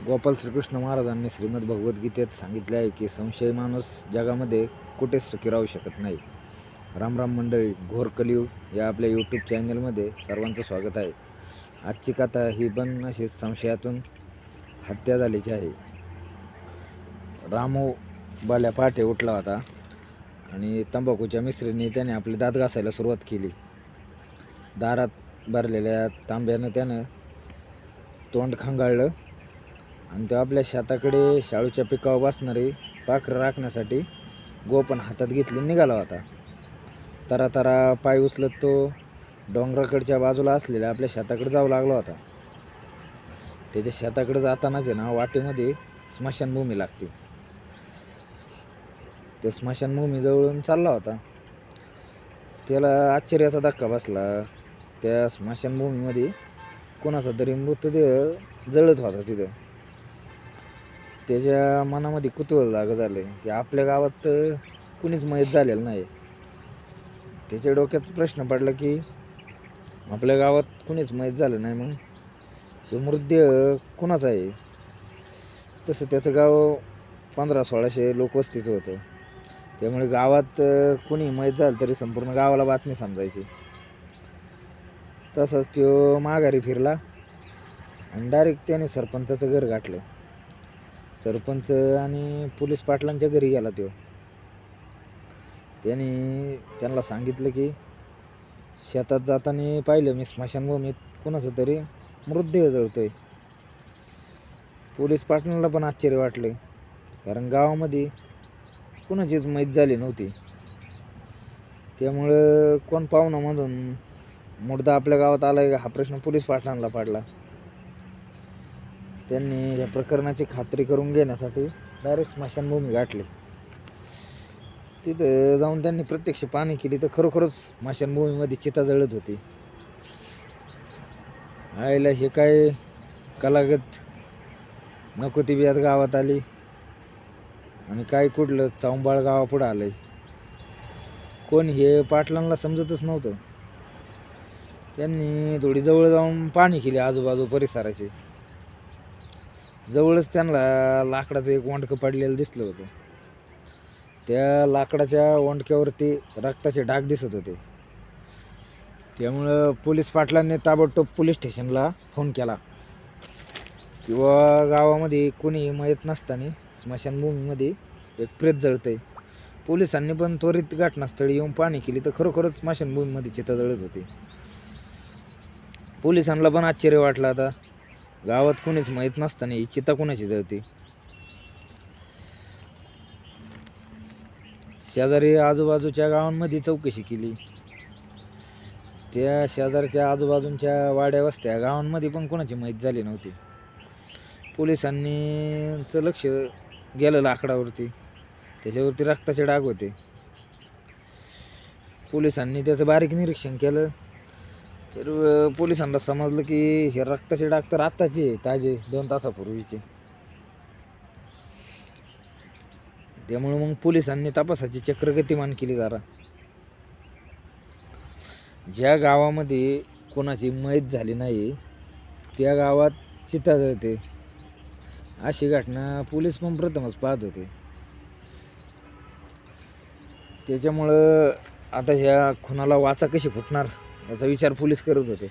गोपाल श्रीकृष्ण महाराजांनी श्रीमद भगवद्गीतेत सांगितले आहे की संशय माणूस जगामध्ये कुठेच सुखी राहू शकत नाही. रामराम मंडळी, घोर कलियुग या आपल्या यूट्यूब चॅनलमध्ये सर्वांचं स्वागत आहे. आजची कथा ही पण अशी संशयातून हत्या झाल्याची आहे. रामू बाल्या पहाटे उठला होता आणि तंबाखूच्या मिश्रीने त्याने आपले दात घासायला सुरुवात केली. दारात भरलेल्या तांब्यानं त्यानं तोंड खंगाळलं आणि तो आपल्या शेताकडे शाळूच्या पिकावर बसणारी पाखरं राखण्यासाठी गोपन हातात घेतली निघाला होता. तरा पाय उचलत तो डोंगराकडच्या बाजूला असलेल्या आपल्या शेताकडे जाऊ लागला होता. त्याच्या शेताकडे जातानाच वाटेमध्ये स्मशानभूमी लागते. त्या स्मशानभूमीजवळून चालला होता. त्याला आश्चर्याचा धक्का बसला. त्या स्मशानभूमीमध्ये कोणाचा तरी मृतदेह जळत होता. तिथं त्याच्या मनामध्ये कुतूहल जागं झालं की आपल्या गावात कुणीच मयत झालेलं नाही. त्याच्या डोक्यात प्रश्न पडला की आपल्या गावात कुणीच मयत झालं नाही, मग हे मृतदेह कुणाचा आहे. तसं त्याचं गाव 1500-1600 लोकवस्तीचं होतं. त्यामुळे गावात कुणी मयत झालं तरी संपूर्ण गावाला बातमी समजायची. तसंच तो माघारी फिरला आणि डायरेक्ट त्याने सरपंचाचं घर गाठलं. सरपंच आणि पोलीस पाटलांच्या घरी गेला तो. त्यांना सांगितलं की शेतात जाताना पाहिलं मी स्मशानभूमीत कुणाचं तरी मृतदेह जळतोय. पोलीस पाटलांना पण आश्चर्य वाटले, कारण गावामध्ये कुणाचीच मयत झाली नव्हती. त्यामुळं कोण पाहुणामधून मुर्दा आपल्या गावात आलाय हा प्रश्न पोलीस पाटलांना पडला. त्यांनी या प्रकरणाची खात्री करून घेण्यासाठी डायरेक्ट स्मशानभूमी गाठली. तिथं जाऊन त्यांनी प्रत्यक्ष पाहणी केली तर खरोखरच स्मशानभूमीमध्ये चिता जळत होती. आईला हे काय कलागत नको ती बियात गावात आली आणि काय कुठलं चांबाळ गावापुढं आलंय. कोण हे पाटलांना समजतच नव्हतं. त्यांनी थोडी जवळ जाऊन पाहणी केली आजूबाजू परिसराची. जवळच त्यांना लाकडाचं एक वंडकं पडलेलं दिसलं होतं. त्या लाकडाच्या वंडक्यावरती रक्ताचे डाग दिसत होते. त्यामुळं पोलीस पाटलांनी ताबडतोब पोलीस स्टेशनला फोन केला किंवा गावामध्ये कोणी मयत नसताना स्मशानभूमीमध्ये एक प्रेत जळतंय. पोलिसांनी पण त्वरित घटनास्थळी येऊन पाहणी केली तर खरोखरच स्मशानभूमीमध्ये चिता जळत होती. पोलिसांना पण आश्चर्य वाटलं, आता गावात कोणीच माहीत नसताना ही चिता कोणाची जळते. शेजारी आजूबाजूच्या गावांमध्ये चौकशी केली. त्या शेजारच्या आजूबाजूच्या वाड्या वस्त्या गावांमध्ये पण कोणाची माहीत झाली नव्हती. पोलिसांनीचं लक्ष गेलं लाकडावरती. त्याच्यावरती रक्ताचे डाग होते. पोलिसांनी त्याचं बारीक निरीक्षण केलं तर पोलिसांना समजलं की हे रक्ताचे डाग तर आत्ताचे ताजे 2 तासापूर्वीचे. त्यामुळे मग पोलिसांनी तपासाची चक्र गतिमान केली जरा. ज्या गावामध्ये कोणाची मयत झाली नाही त्या गावात चिता जळते अशी घटना पोलीस पण प्रथमच पाहत होते. त्याच्यामुळं आता ह्या खुनाला वाचा कशी फुटणार याचा विचार पोलीस करत होते.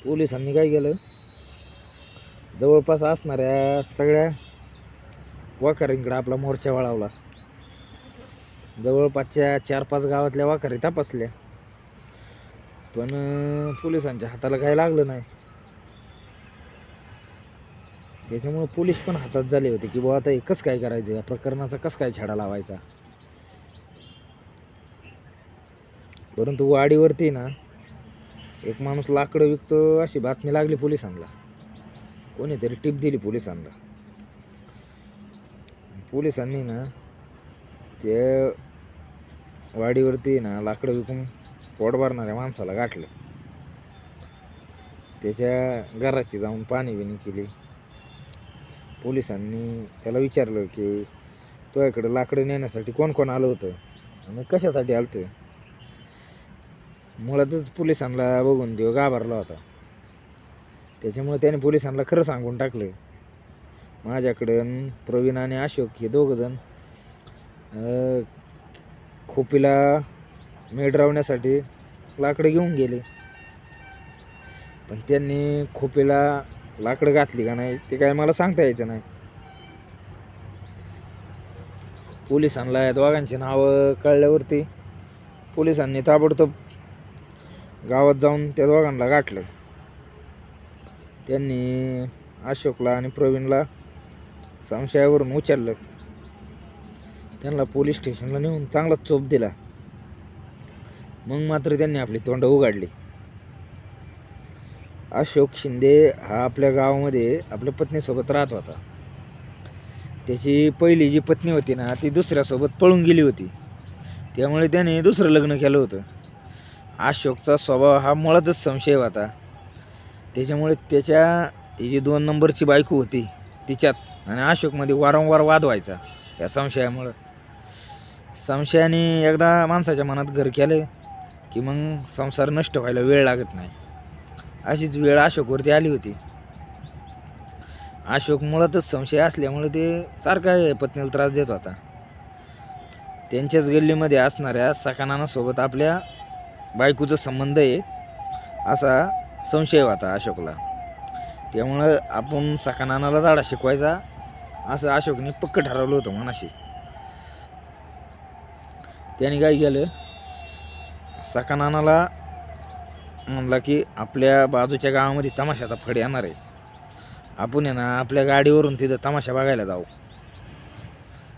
पोलिसांनी काय केलं, जवळपास असणाऱ्या सगळ्या वाखारींकडे आपला मोर्चा वळवला. जवळपासच्या 4-5 गावातल्या वाखारी तपासल्या, पण पोलिसांच्या हाताला काही लागलं नाही. त्याच्यामुळे पोलीस पण हातात झाले होते की बुवा आता हे कसं काय करायचं, या प्रकरणाचा कसं काय छडा लावायचा. परंतु वाडीवरती एक माणूस लाकडं विकतो अशी बातमी लागली पोलिसांना. कोणीतरी टिप दिली पोलिसांना. पोलिसांनी त्या वाडीवरती लाकडं विकून पोट भरणाऱ्या माणसाला गाठलं. त्याच्या घराची जाऊन पाणी बिणी केली. पोलिसांनी त्याला विचारलं की तुझ्याकडे लाकडं नेण्यासाठी कोण कोण आलं होतं आणि कशासाठी आलं होतं. मुळातच पोलिसांना बघून तो घाबरला होता. त्याच्यामुळे त्याने पोलिसांना खरं सांगून टाकलं. माझ्याकडं प्रवीण आणि अशोक हे दोघंजण खोपीला मेढ रावण्यासाठी लाकडं घेऊन गेले. पण त्यांनी खोपीला लाकडं घातली का नाही ते काय मला सांगता यायचं नाही. पोलिसांना या दोघांची नावं कळल्यावरती पोलिसांनी ताबडतोब गावात जाऊन त्या दोघांना गाठलं. त्यांनी अशोकला आणि प्रवीणला संशयावरून उचललं. त्यांना पोलीस स्टेशनला नेऊन चांगला चोप दिला. मग मात्र त्यांनी आपली तोंड उघडली. अशोक शिंदे हा आपल्या गावामध्ये आपल्या पत्नीसोबत राहत होता. त्याची पहिली जी पत्नी होती ना ती दुसऱ्यासोबत पळून गेली होती. त्यामुळे त्याने दुसरं लग्न केलं होतं. अशोकचा स्वभाव हा मुळातच संशय होता. त्याच्यामुळे त्याच्या ही जी 2 नंबरची बायको होती तिच्यात आणि अशोकमध्ये वारंवार वाद व्हायचा या संशयामुळं. संशयाने एकदा माणसाच्या मनात घर केलं की मग संसार नष्ट व्हायला वेळ लागत नाही. अशीच वेळ अशोकवरती आली होती. अशोक मुळातच संशय असल्यामुळे ते सारखा पत्नीला त्रास देत होता. त्यांच्याच गल्लीमध्ये असणाऱ्या सकानानासोबत आपल्या बायकोचा संबंध आहे असा संशय होता अशोकला. त्यामुळं आपण सकानानाला जाडा शिकवायचा असं अशोकने पक्क ठरवलं होतं मनाशी. त्याने काय केलं, सकानानाला म्हणला की आपल्या बाजूच्या गावामध्ये तमाशाचा फड येणार आहे, आपण आहे ना आपल्या गाडीवरून तिथं तमाशा बघायला जाऊ.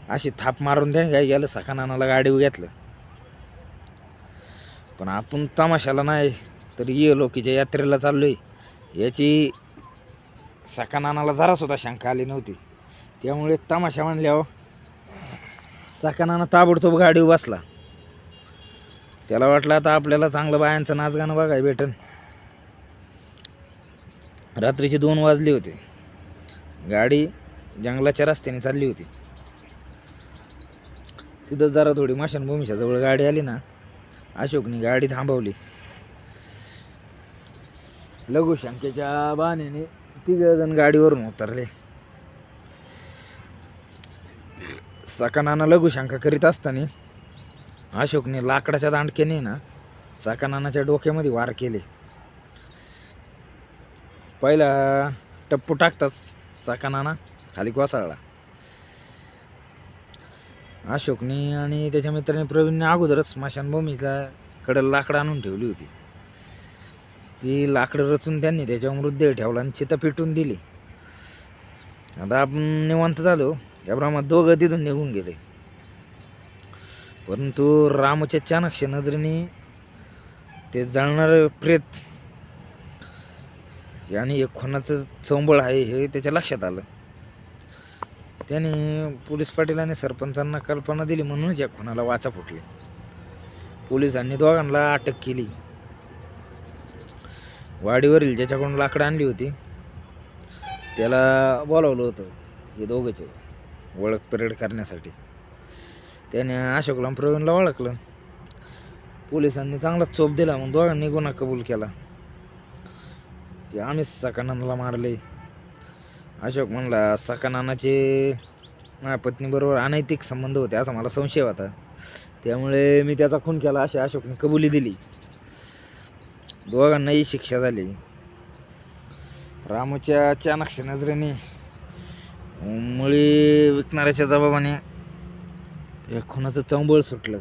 अशी थाप मारून त्याने काय केलं, सकानानाला गाडीवर घेतलं. पण आपण तमाशाला नाही तर ये लोकीच्या यात्रेला चाललोय याची सकानानाला जरासुद्धा शंका आली नव्हती. त्यामुळे तमाशा म्हणल्यावर सकानाना ताबडतोब गाडीवर बसला. त्याला वाटलं आता आपल्याला चांगलं बायांचं नाचगाणं बघायला भेटन. रात्रीचे 2 वाजले होते. गाडी जंगलाच्या रस्त्याने चालली होती. तिथं जरा थोडी मशानभूमीच्या जवळ गाडी आली ना, अशोकने गाडी थांबवली. लघुशंकेच्या बहाण्याने 3 जण गाडीवरून उतरले. सकानाना लघुशंका करीत असताना अशोकने लाकडाच्या दांडक्याने ना सकानानाच्या डोक्यामध्ये वार केले. पहिला टप्पू टाकताच सकानाना खाली कोसळला. अशोकने आणि त्याच्या मित्राने प्रवीणने अगोदरच स्मशानभूमीला कडं लाकडं आणून ठेवली होती. ती लाकडं रचून त्यांनी त्याच्यावर मृतदेह ठेवला आणि चिता पेटून दिली. आता आपण निवांत झालो या प्रमाणात 2 तिथून निघून गेले. परंतु रामच्या चाणक्ष नजरेने ते जळणारं प्रेत आणि एक खुनाचं चंबळ आहे हे त्याच्या लक्षात आलं. त्याने पोलीस पाटील सरपंचांना कल्पना दिली म्हणूनच या खुनाला वाचा फुटली. पोलिसांनी दोघांना अटक केली. वाडीवरील ज्याच्याकडून लाकडं आणली होती त्याला बोलावलं होतं हे दोघंचे ओळख परेड करण्यासाठी. त्याने अशोकला प्रवीणला ओळखलं. पोलिसांनी चांगला चोप दिला. मग दोघांनी गुन्हा कबूल केला की आम्हीच सकानानाला मारले. अशोक म्हणला सकानानाचे माझ्या पत्नीबरोबर अनैतिक संबंध होते असा मला संशय होता, त्यामुळे मी त्याचा खून केला अशी अशोकने कबुली दिली. दोघांनाही शिक्षा झाली. रामच्या चाणक्ष नजरेने मुळी विकणाऱ्याच्या जबाबाने या खुनाचं चंबळ सुटलं.